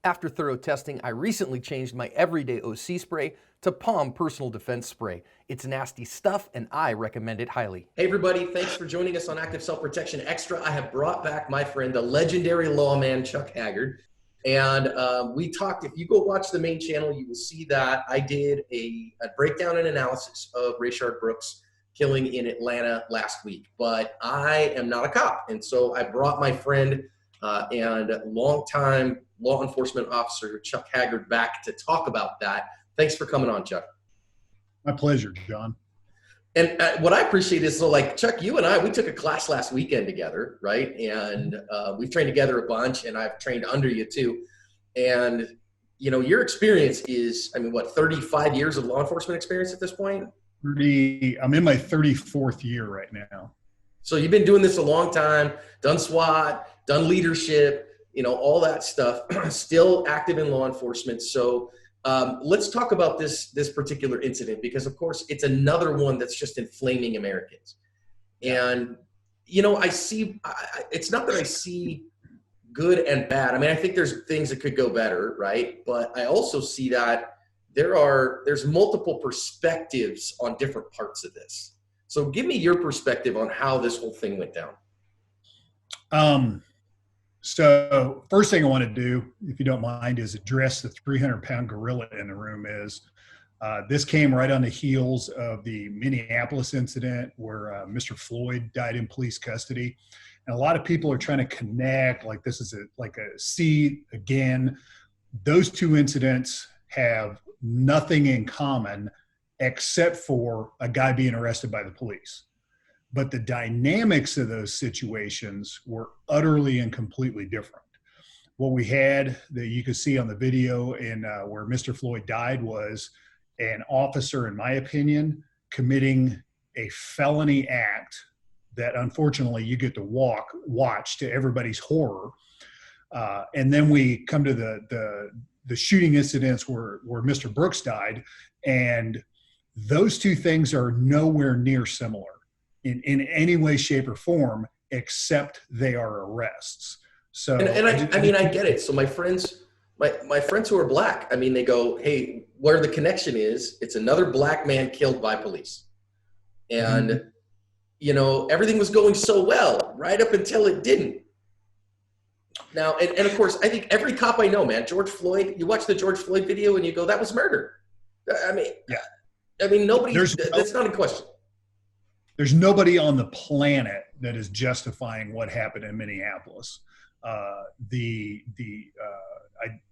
After thorough testing, I recently changed my everyday OC spray to Palm Personal Defense Spray. It's nasty stuff, and I recommend it highly. Hey everybody, thanks for joining us on Active Self-Protection Extra. I have brought back my friend, the legendary lawman, Chuck Haggard. And we talked, if you go watch the main channel, you will see that I did a breakdown and analysis of Rayshard Brooks killing in Atlanta last week. But I am not a cop. And so I brought my friend and longtime law enforcement officer, Chuck Haggard, back to talk about that. Thanks for coming on, Chuck. My pleasure, John. And what I appreciate is, so like, Chuck, you and I, we took a class last weekend together, right? And we've trained together a bunch, and I've trained under you too. And, you know, your experience is, I mean, what, 35 years of law enforcement experience at this point? I'm in my 34th year right now. So you've been doing this a long time, done SWAT, done leadership, you know, all that stuff, still active in law enforcement. So let's talk about this particular incident, because of course it's another one that's just inflaming Americans. And, you know, it's not that I see good and bad. I mean, I think there's things that could go better, right? But I also see that there's multiple perspectives on different parts of this. So give me your perspective on how this whole thing went down. So first thing I want to do, if you don't mind, is address the 300-pound gorilla in the room. This came right on the heels of the Minneapolis incident where Mr. Floyd died in police custody. And a lot of people are trying to connect, like this is again, those two incidents have nothing in common except for a guy being arrested by the police. But the dynamics of those situations were utterly and completely different. What we had that you could see on the video where Mr. Floyd died was an officer, in my opinion, committing a felony act that unfortunately you get to watch to everybody's horror. And then we come to the shooting incidents where Mr. Brooks died, and those two things are nowhere near similar in any way, shape, or form, except they are arrests. So, I mean, I get it. So my friends who are black, I mean, they go, hey, where the connection is, it's another black man killed by police. And, you know, everything was going so well right up until it didn't. Now, and of course, I think every cop I know, man, George Floyd, you watch the George Floyd video and you go, that was murder. I mean, that's not a question. There's nobody on the planet that is justifying what happened in Minneapolis. I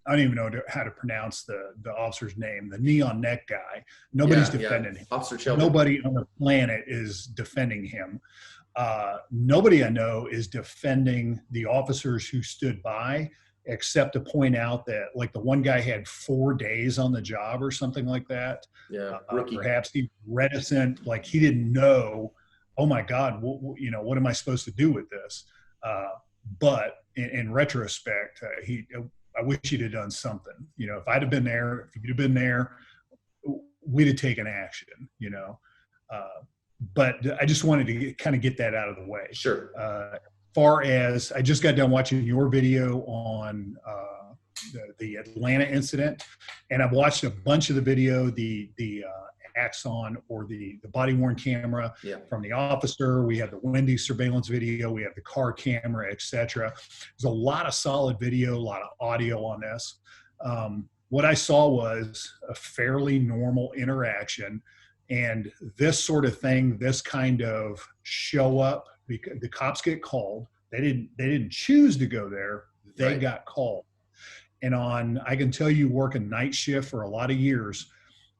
don't even know how to pronounce the officer's name, the neon neck guy. Nobody's defending him. Officer Shelby. Nobody on the planet is defending him. Nobody I know is defending the officers who stood by, except to point out that, like, the one guy had 4 days on the job or something like that. Yeah, perhaps he reticent, like he didn't know, oh my God, what am I supposed to do with this? But in retrospect, I wish he'd have done something. You know, if I'd have been there, if you'd have been there, we'd have taken action, you know. But I just wanted to kind of get that out of the way. Sure. Far as I just got done watching your video on the Atlanta incident, and I've watched a bunch of the video, the Axon or the body-worn camera from the officer. We have the Wendy's surveillance video. We have the car camera, etc. There's a lot of solid video, a lot of audio on this. What I saw was a fairly normal interaction, and this sort of thing, this kind of show up, because the cops get called. They didn't choose to go there. They got called. And I can tell you, work a night shift for a lot of years,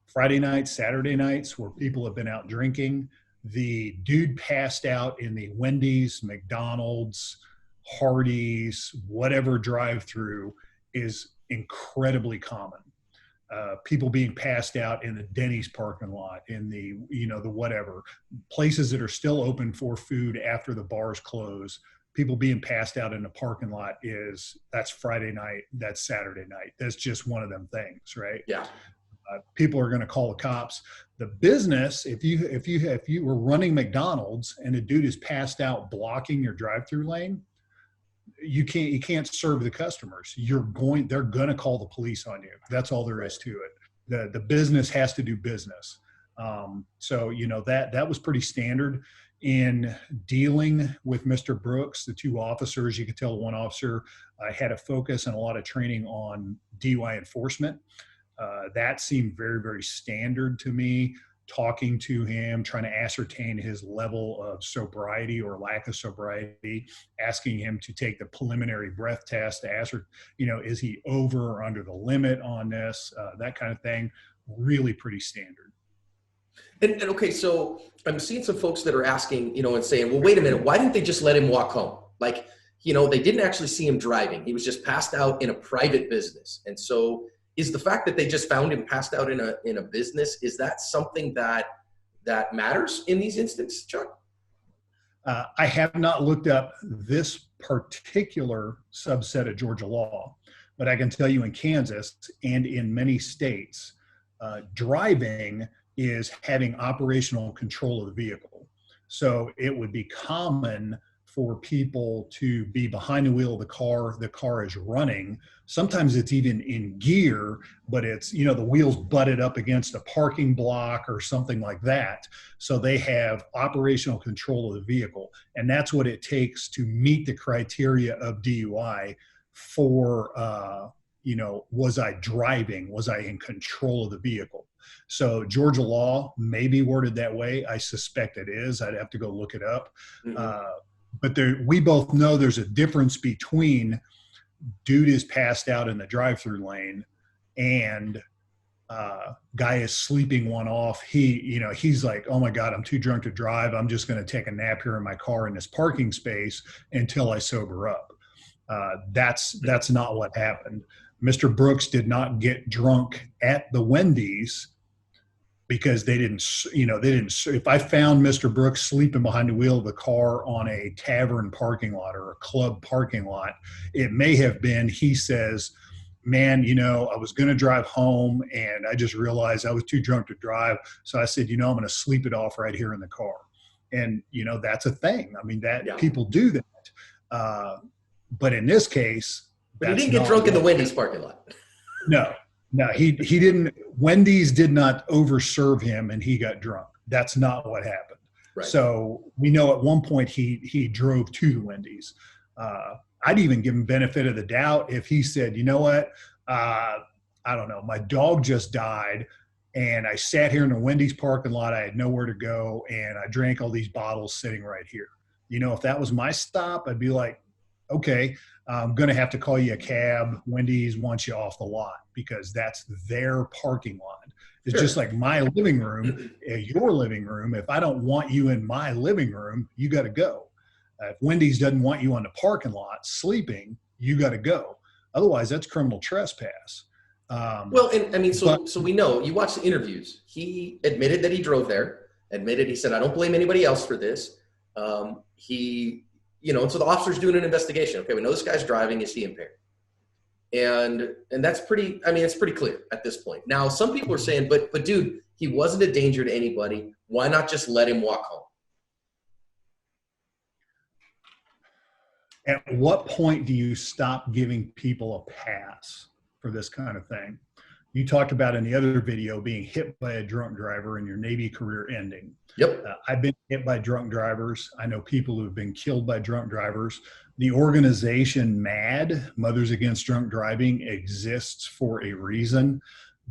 Friday nights, Saturday nights, where people have been out drinking. The dude passed out in the Wendy's, McDonald's, Hardee's, whatever drive-through is incredibly common. People being passed out in the Denny's parking lot, in the whatever places that are still open for food after the bars close. People being passed out in the parking lot that's Friday night, that's Saturday night. That's just one of them things, right? Yeah. People are going to call the cops. The business, if you were running McDonald's and a dude is passed out blocking your drive-through lane, you can't serve the customers. They're going to call the police on you. That's all there is to it. The business has to do business. So, that was pretty standard in dealing with Mr. Brooks. The two officers, you could tell one officer had a focus and a lot of training on DUI enforcement. That seemed very, very standard to me. Talking to him, trying to ascertain his level of sobriety or lack of sobriety, asking him to take the preliminary breath test to ascertain, is he over or under the limit on this, that kind of thing. Really pretty standard. And okay, so I'm seeing some folks that are asking, and saying, well, wait a minute, why didn't they just let him walk home? Like, they didn't actually see him driving. He was just passed out in a private business. And so is the fact that they just found him passed out in a business, is that something that matters in these instances, Chuck? I have not looked up this particular subset of Georgia law, but I can tell you in Kansas and in many states, driving is having operational control of the vehicle. So it would be common for people to be behind the wheel of the car is running. Sometimes it's even in gear, but it's, the wheels butted up against a parking block or something like that. So they have operational control of the vehicle. And that's what it takes to meet the criteria of DUI for, was I driving? Was I in control of the vehicle? So Georgia law may be worded that way. I suspect it is. I'd have to go look it up. Mm-hmm. But we both know there's a difference between dude is passed out in the drive-through lane and guy is sleeping one off. He's like, oh my God, I'm too drunk to drive. I'm just going to take a nap here in my car in this parking space until I sober up. That's not what happened. Mr. Brooks did not get drunk at the Wendy's because they didn't, if I found Mr. Brooks sleeping behind the wheel of the car on a tavern parking lot or a club parking lot, it may have been, he says, man, I was going to drive home and I just realized I was too drunk to drive. So I said, I'm going to sleep it off right here in the car. And, that's a thing. I mean, people do that. But in this case, but he didn't get drunk in the Wendy's parking lot. No, he didn't. Wendy's did not overserve him and he got drunk. That's not what happened. Right. So we know at one point he drove to the Wendy's. I'd even give him benefit of the doubt if he said, you know what, I don't know, my dog just died and I sat here in the Wendy's parking lot. I had nowhere to go and I drank all these bottles sitting right here. If that was my stop, I'd be like, okay, I'm going to have to call you a cab. Wendy's wants you off the lot because that's their parking lot. It's sure. Just like my living room, your living room. If I don't want you in my living room, you got to go. If Wendy's doesn't want you on the parking lot sleeping, you got to go. Otherwise, that's criminal trespass. So we know, you watch the interviews. He admitted that he drove there, he said, I don't blame anybody else for this. So the officer's doing an investigation. Okay, we know this guy's driving. Is he impaired? And that's pretty, it's pretty clear at this point. Now, some people are saying, but dude, he wasn't a danger to anybody. Why not just let him walk home? At what point do you stop giving people a pass for this kind of thing? You talked about in the other video being hit by a drunk driver and your Navy career ending. Yep. I've been hit by drunk drivers. I know people who have been killed by drunk drivers. The organization MAD, Mothers Against Drunk Driving, exists for a reason.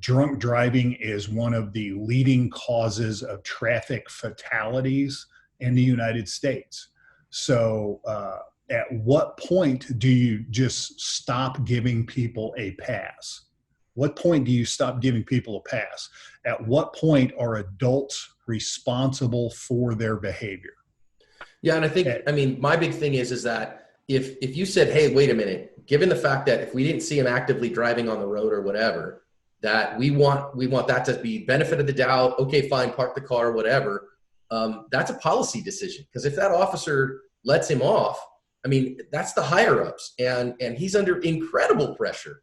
Drunk driving is one of the leading causes of traffic fatalities in the United States. So at what point do you just stop giving people a pass? What point do you stop giving people a pass? At what point are adults responsible for their behavior? Yeah, and I think, my big thing is that if you said, hey, wait a minute, given the fact that if we didn't see him actively driving on the road or whatever, that we want that to be benefit of the doubt, okay, fine, park the car, whatever, that's a policy decision. Because if that officer lets him off, that's the higher ups, and he's under incredible pressure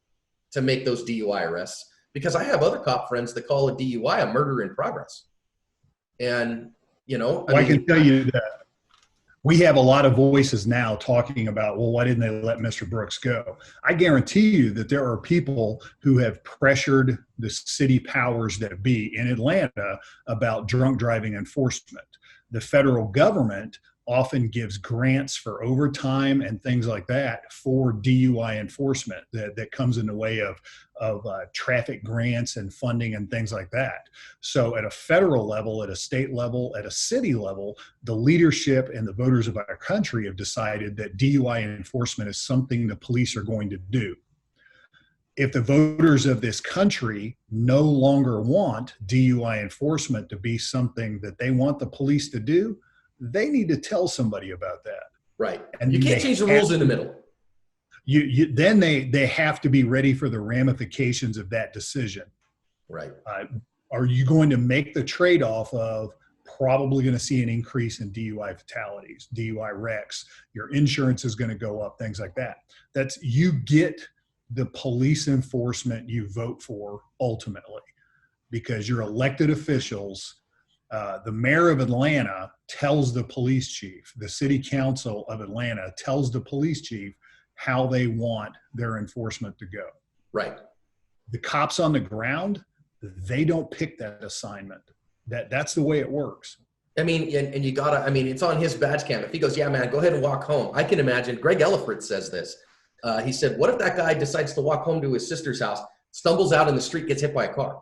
to make those DUI arrests, because I have other cop friends that call a DUI a murder in progress. And, I can tell you that we have a lot of voices now talking about, well, why didn't they let Mr. Brooks go? I guarantee you that there are people who have pressured the city powers that be in Atlanta about drunk driving enforcement. The federal government often gives grants for overtime and things like that for DUI enforcement that comes in the way of traffic grants and funding and things like that. So at a federal level, at a state level, at a city level, the leadership and the voters of our country have decided that DUI enforcement is something the police are going to do. If the voters of this country no longer want DUI enforcement to be something that they want the police to do, they need to tell somebody about that. Right. And you can't change the rules in the middle. Then they have to be ready for the ramifications of that decision. Right. Are you going to make the trade-off of probably going to see an increase in DUI fatalities, DUI wrecks, your insurance is going to go up, things like that? That's, you get the police enforcement you vote for ultimately, because your elected officials, the mayor of Atlanta tells the police chief, the city council of Atlanta tells the police chief how they want their enforcement to go. Right. The cops on the ground, they don't pick that assignment. That's the way it works. I mean, and you gotta, I mean, it's on his badge cam. If he goes, yeah, man, go ahead and walk home. I can imagine, Greg Ellifrit says this. He said, what if that guy decides to walk home to his sister's house, stumbles out in the street, gets hit by a car?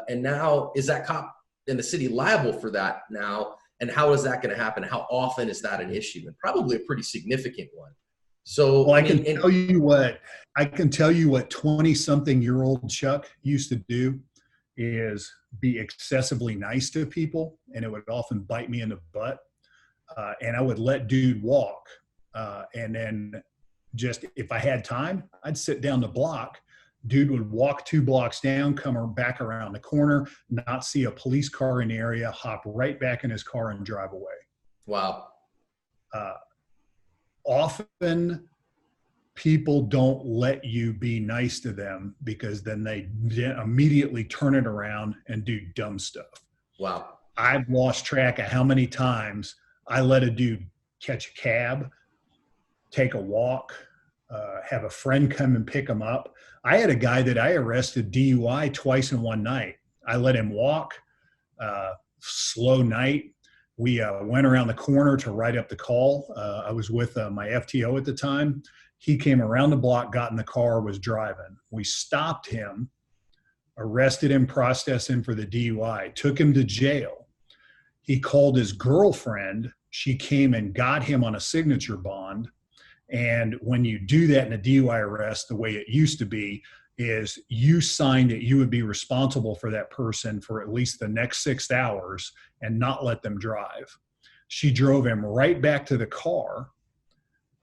And now is that cop in the city liable for that now? And how is that going to happen? How often is that an issue? And probably a pretty significant one. So well, I can tell you what 20-something-year-old Chuck used to do is be excessively nice to people, and it would often bite me in the butt. And I would let dude walk. And then just, if I had time, I'd sit down the block. Dude would walk 2 blocks down, come back around the corner, not see a police car in the area, hop right back in his car and drive away. Wow. Often people don't let you be nice to them because then they immediately turn it around and do dumb stuff. Wow. I've lost track of how many times I let a dude catch a cab, take a walk, have a friend come and pick him up. I had a guy that I arrested DUI twice in one night. I let him walk, slow night. We went around the corner to write up the call. I was with my FTO at the time. He came around the block, got in the car, was driving. We stopped him, arrested him, processed him for the DUI, took him to jail. He called his girlfriend. She came and got him on a signature bond. And when you do that in a DUI arrest, the way it used to be is you signed that you would be responsible for that person for at least the next 6 hours and not let them drive. She drove him right back to the car.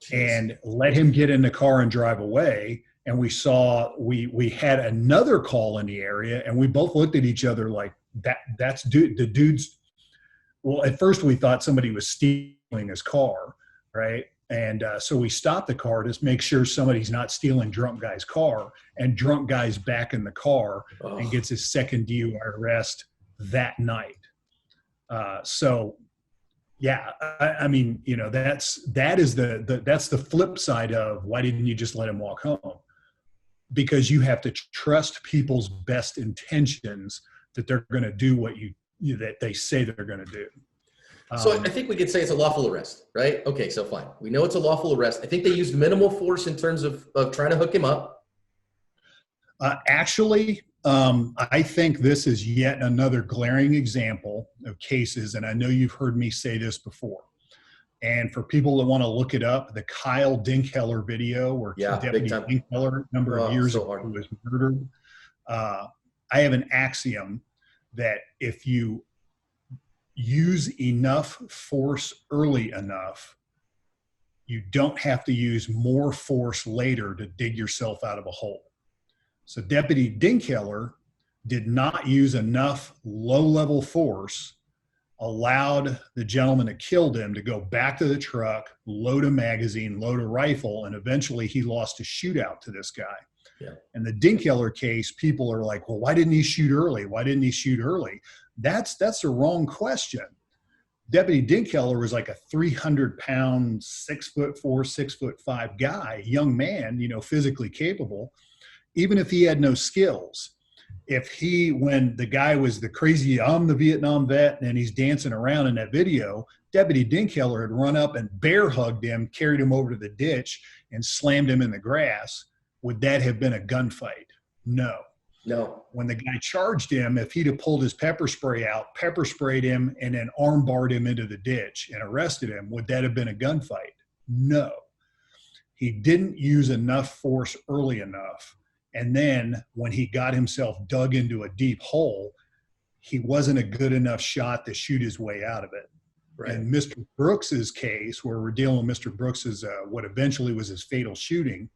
Jeez. And let him get in the car and drive away. And we had another call in the area, and we both looked at each other like that's the dude's. Well, at first we thought somebody was stealing his car, right? And so we stopped the car to make sure somebody's not stealing drunk guy's car, and drunk guy's back in the car and gets his second DUI arrest that night. So yeah, I mean, you know, that's the flip side of why didn't you just let him walk home? Because you have to trust people's best intentions that they're going to do what that they say they're going to do. So I think we could say it's a lawful arrest, right? Okay, so fine. We know it's a lawful arrest. I think they used minimal force in terms of trying to hook him up. Actually, I think this is yet another glaring example of cases, and I know you've heard me say this before. And for people that want to look it up, the Kyle Dinkheller video where Deputy Dinkheller a number of years ago was murdered. I have an axiom that if you use enough force early enough, you don't have to use more force later to dig yourself out of a hole. So Deputy Dinkheller did not use enough low-level force, allowed the gentleman that killed him to go back to the truck, load a magazine, load a rifle, and eventually he lost a shootout to this guy. Yeah. In the Dinkheller case, people are like, well, why didn't he shoot early? Why didn't he shoot early? That's the wrong question. Deputy Dinkkeller was like a 300-pound, 6'4", 6'5" guy, young man, physically capable, even if he had no skills. When the guy was the crazy, I'm the Vietnam vet, and he's dancing around in that video, Deputy Dinkkeller had run up and bear hugged him, carried him over to the ditch, and slammed him in the grass. Would that have been a gunfight? No. No. When the guy charged him, if he'd have pulled his pepper spray out, pepper sprayed him, and then arm barred him into the ditch and arrested him, would that have been a gunfight? No. He didn't use enough force early enough. And then when he got himself dug into a deep hole, he wasn't a good enough shot to shoot his way out of it. Right. In Mr. Brooks's case, where we're dealing with Mr. Brooks's, what eventually was his fatal shooting,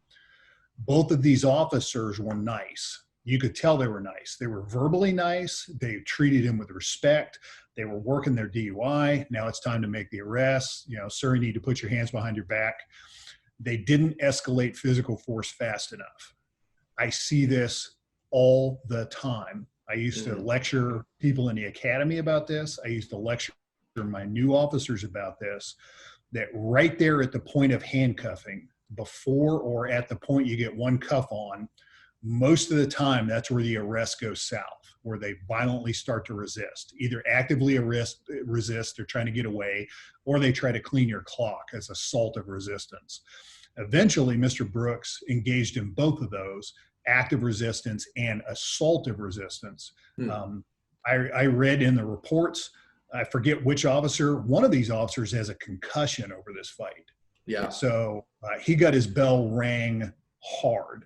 both of these officers were nice. You could tell they were nice. They were verbally nice. They treated him with respect. They were working their DUI. Now it's time to make the arrest. Sir, you need to put your hands behind your back. They didn't escalate physical force fast enough. I see this all the time. I used to lecture people in the academy about this. I used to lecture my new officers about this, that right there at the point of handcuffing, before or at the point you get one cuff on, most of the time that's where the arrest goes south, where they violently start to resist, either actively resist, they're trying to get away, or they try to clean your clock as assault of resistance. Eventually, Mr. Brooks engaged in both of those, active resistance and assaultive resistance. I read in the reports, I forget which officer, one of these officers has a concussion over this fight. Yeah. So he got his bell rang hard.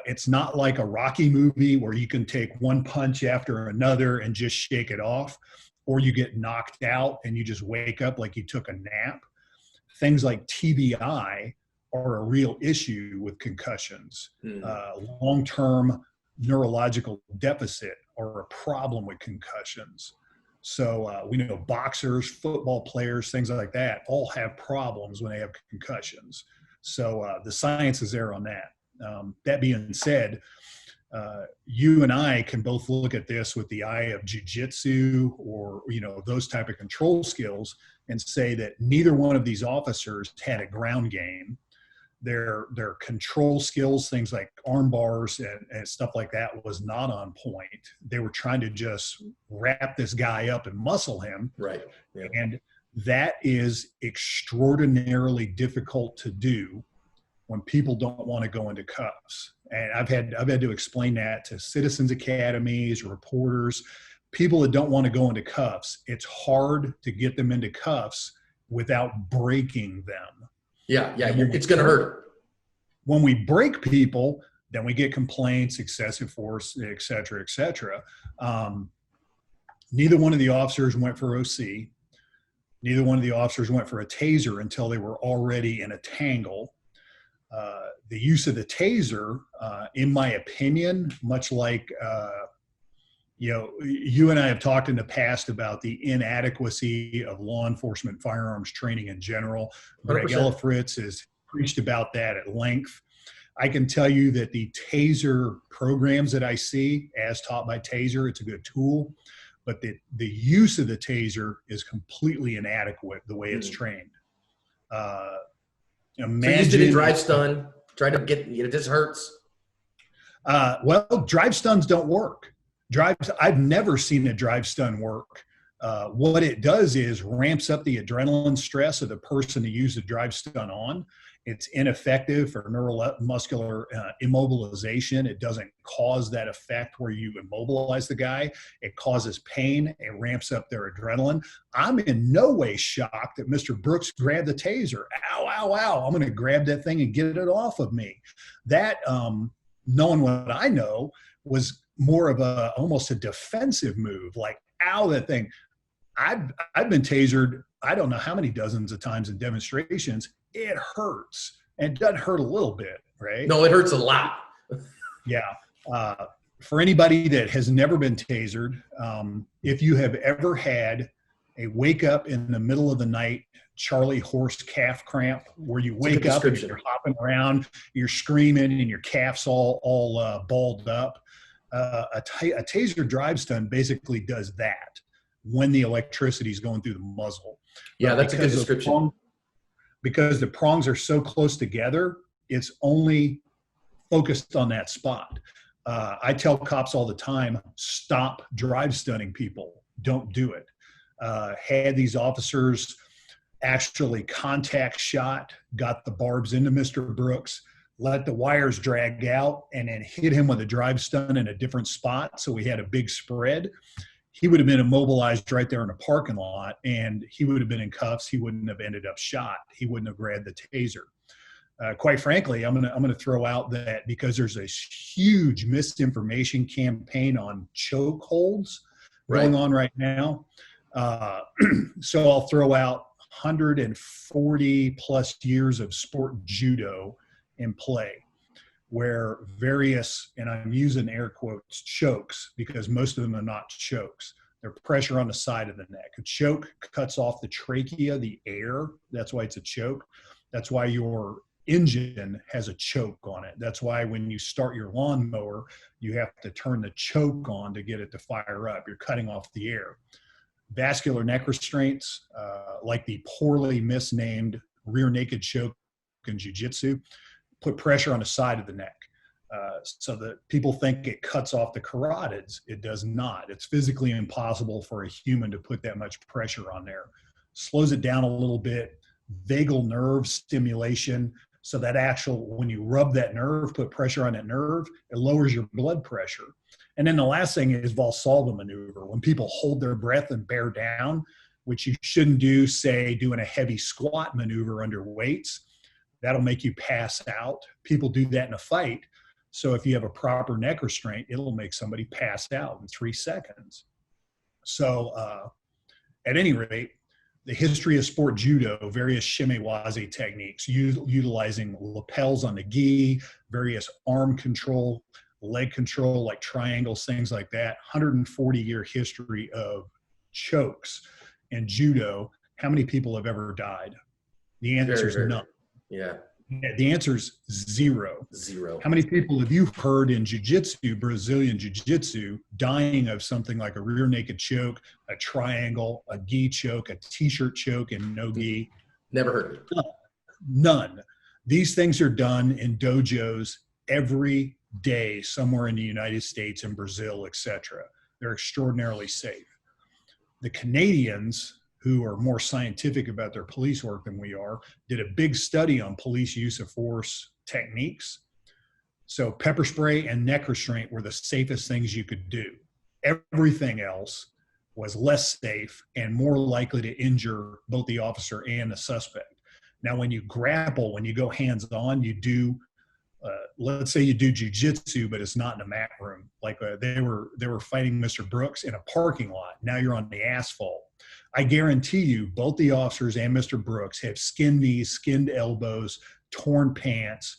It's not like a Rocky movie where you can take one punch after another and just shake it off, or you get knocked out and you just wake up like you took a nap. Things like TBI are a real issue with concussions. Long-term neurological deficit are a problem with concussions. So we know boxers, football players, things like that all have problems when they have concussions. So the science is there on that. That being said, you and I can both look at this with the eye of jiu-jitsu or, those type of control skills and say that neither one of these officers had a ground game. Their control skills, things like arm bars and stuff like that, was not on point. They were trying to just wrap this guy up and muscle him. Right. Yeah. And that is extraordinarily difficult to do when people don't want to go into cuffs. And I've had to explain that to citizens academies, reporters, people that don't want to go into cuffs. It's hard to get them into cuffs without breaking them. Yeah, it's going to hurt. When we break people, then we get complaints, excessive force, et cetera, et cetera. Neither one of the officers went for OC. Neither one of the officers went for a taser until they were already in a tangle. The use of the taser, in my opinion, much like you and I have talked in the past about the inadequacy of law enforcement firearms training in general. 100%. Greg Ellifritz has preached about that at length. I can tell you that the taser programs that I see, as taught by Taser, it's a good tool, but the use of the taser is completely inadequate the way it's trained. Imagine, so you did a drive stun, try to get, this hurts. Well, drive stuns don't work. I've never seen a drive stun work. What it does is ramps up the adrenaline stress of the person to use the drive stun on. It's ineffective for neuromuscular immobilization. It doesn't cause that effect where you immobilize the guy. It causes pain. It ramps up their adrenaline. I'm in no way shocked that Mr. Brooks grabbed the taser. Ow, ow, ow. I'm going to grab that thing and get it off of me. That, knowing what I know, was more of almost a defensive move. Like, ow, that thing. I've been tasered, I don't know how many dozens of times in demonstrations. It hurts. And it doesn't hurt a little bit, right? No, it hurts a lot. Yeah. For anybody that has never been tasered, if you have ever had a wake up in the middle of the night, Charlie horse calf cramp, where you wake up and you're hopping around, you're screaming and your calf's all balled up. A taser drive stun basically does that when the electricity is going through the muzzle. Yeah, But that's a good description. because the prongs are so close together, it's only focused on that spot. I tell cops all the time, stop drive stunning people. Don't do it. Had these officers actually contact shot, got the barbs into Mr. Brooks, let the wires drag out, and then hit him with a drive stun in a different spot. So we had a big spread. He would have been immobilized right there in a parking lot, and he would have been in cuffs. He wouldn't have ended up shot. He wouldn't have grabbed the taser. Quite frankly, I'm gonna throw out that because there's a huge misinformation campaign on chokeholds going on right now. So I'll throw out 140 plus years of sport judo in play, where various, and I'm using air quotes, chokes, because most of them are not chokes. They're pressure on the side of the neck. A choke cuts off the trachea, the air. That's why it's a choke. That's why your engine has a choke on it. That's why when you start your lawnmower, you have to turn the choke on to get it to fire up. You're cutting off the air. Vascular neck restraints, like the poorly misnamed rear naked choke in jiu-jitsu, put pressure on the side of the neck. So that people think it cuts off the carotids. It does not. It's physically impossible for a human to put that much pressure on there. Slows it down a little bit. Vagal nerve stimulation. So that when you rub that nerve, put pressure on that nerve, it lowers your blood pressure. And then the last thing is Valsalva maneuver. When people hold their breath and bear down, which you shouldn't do, say, doing a heavy squat maneuver under weights, that'll make you pass out. People do that in a fight. So if you have a proper neck restraint, it'll make somebody pass out in 3 seconds. So at any rate, the history of sport judo, various shimewaze techniques, utilizing lapels on the gi, various arm control, leg control, like triangles, things like that. 140-year history of chokes in judo. How many people have ever died? The answer is none. Yeah. The answer is zero. Zero. How many people have you heard in jiu-jitsu, Brazilian jiu-jitsu, dying of something like a rear naked choke, a triangle, a gi choke, a t-shirt choke, and no gi? Never heard of it. None. These things are done in dojos every day somewhere in the United States and Brazil, etc. They're extraordinarily safe. The Canadians, who are more scientific about their police work than we are, did a big study on police use of force techniques. So pepper spray and neck restraint were the safest things you could do. Everything else was less safe and more likely to injure both the officer and the suspect. Now, when you grapple, when you go hands-on, you do, let's say you do jiu-jitsu, but it's not in a mat room. Like they were fighting Mr. Brooks in a parking lot. Now you're on the asphalt. I guarantee you, both the officers and Mr. Brooks have skinned knees, skinned elbows, torn pants,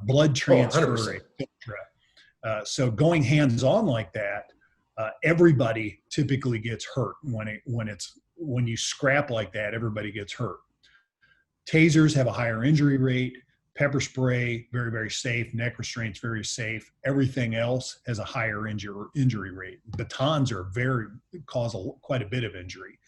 blood transfer, etc. So going hands-on like that, everybody typically gets hurt when you scrap like that. Everybody gets hurt. Tasers have a higher injury rate. Pepper spray, very, very safe. Neck restraints, very safe. Everything else has a higher injury rate. Batons cause quite a bit of injury.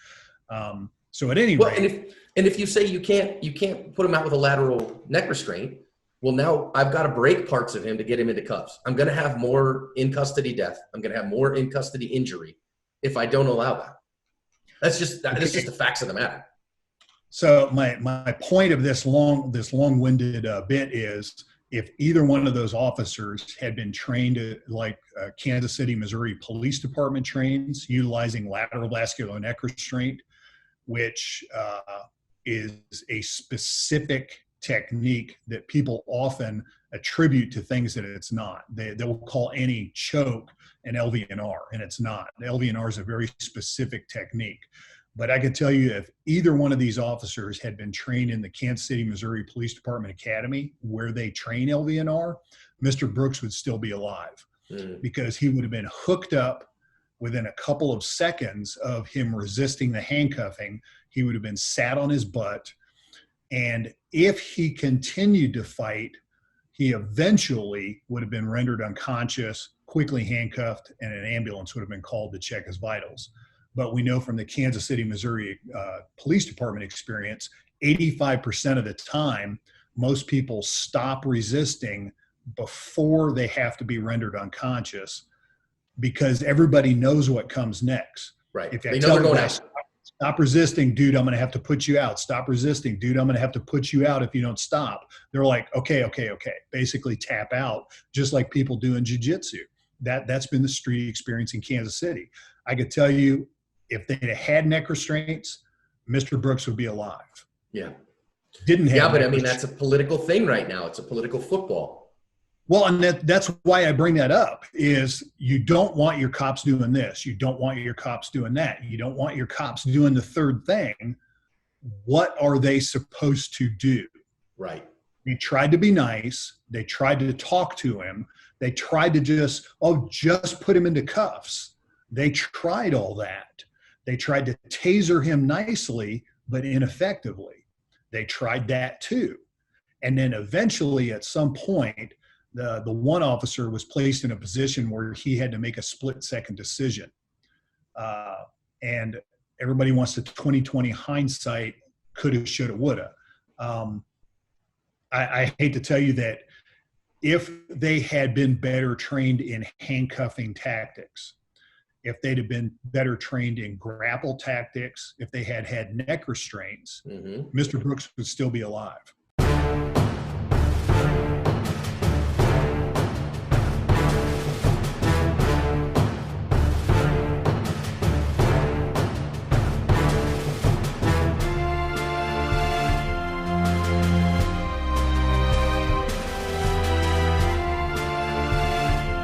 So at any rate, and if you say you can't put him out with a lateral neck restraint, well, now I've got to break parts of him to get him into cuffs. I'm going to have more in custody death. I'm going to have more in custody injury if I don't allow that. That's just the facts of the matter. So my point of this long-winded bit is, if either one of those officers had been trained like Kansas City, Missouri Police Department trains, utilizing lateral vascular neck restraint, which is a specific technique that people often attribute to things that it's not. They will call any choke an LVNR, and it's not. The LVNR is a very specific technique. But I can tell you, if either one of these officers had been trained in the Kansas City, Missouri Police Department Academy, where they train LVNR, Mr. Brooks would still be alive because he would have been hooked up within a couple of seconds of him resisting the handcuffing. He would have been sat on his butt. And if he continued to fight, he eventually would have been rendered unconscious, quickly handcuffed, and an ambulance would have been called to check his vitals. but we know from the Kansas City, Missouri Police Department experience, 85% of the time, most people stop resisting before they have to be rendered unconscious, because everybody knows what comes next. Right. If I They know tell they're the going guy, out. stop resisting, dude, I'm going to have to put you out. Stop resisting, dude, I'm going to have to put you out if you don't stop. They're like, okay. Basically tap out, just like people do in jiu-jitsu. That's been the street experience in Kansas City. I could tell you, if they'd have had neck restraints, Mr. Brooks would be alive. Yeah. Didn't have. Yeah, but I mean, that's a political thing right now. It's a political football. Well, and that's why I bring that up, is you don't want your cops doing this. You don't want your cops doing that. You don't want your cops doing the third thing. What are they supposed to do? Right. They tried to be nice. They tried to talk to him. They tried to just put him into cuffs. They tried all that. They tried to taser him nicely, but ineffectively. They tried that too. And then eventually at some point, the one officer was placed in a position where he had to make a split-second decision. And everybody wants to 20/20 hindsight, coulda, shoulda, woulda. I hate to tell you that if they had been better trained in handcuffing tactics, if they'd have been better trained in grapple tactics, if they had had neck restraints, Mr. Brooks would still be alive.